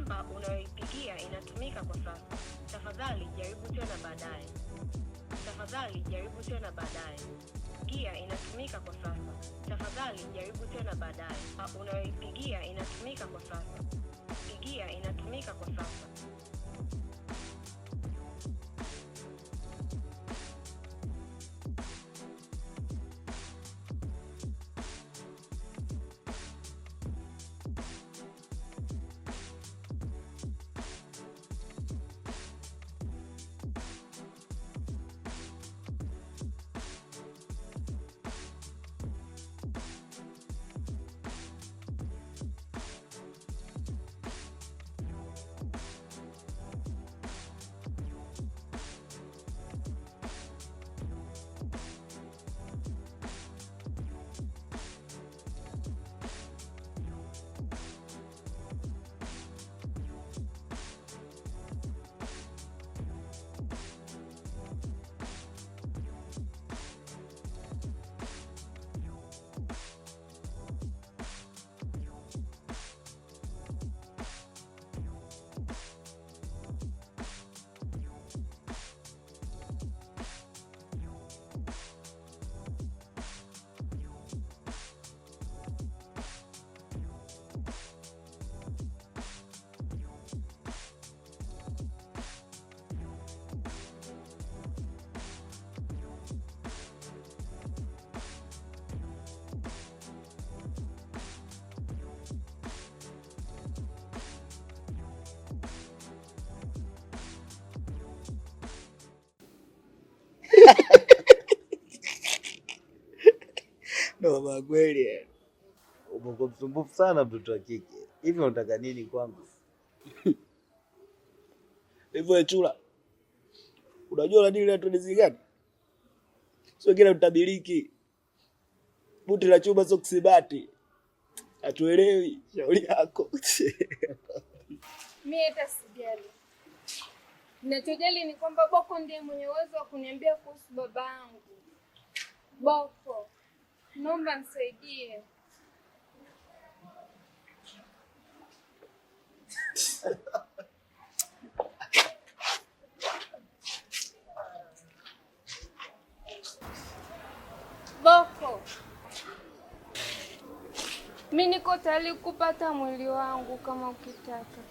Namba unayoipigia inatumika kwa sasa. Tafadhali jaribu tena baadaye. Tafadhali jaribu tena baadaye. Gia inatumika kwa sasa. Tafadhali jaribu tena baadaye. Unayoipigia inatumika kwa sasa. Pigia inatumika kwa sasa. No, kweli. Uko msumbufu sana mtoto wa kike. Hivi unataka nini kwangu? Hivyo chula. Unajua la dili letu ni gani? Sio kila utabiriki. Buti la chuma sio kusibati. Hatuelewi shauri yako. Mimi hata sijali. Ninachojali ni kwamba Boko ndiye mwenye uwezo wa kuniambia kuhusu baba yangu. Boko, naomba nisaidie. Boko, mimi niko tayari kupata mwili wangu kama ukitaka.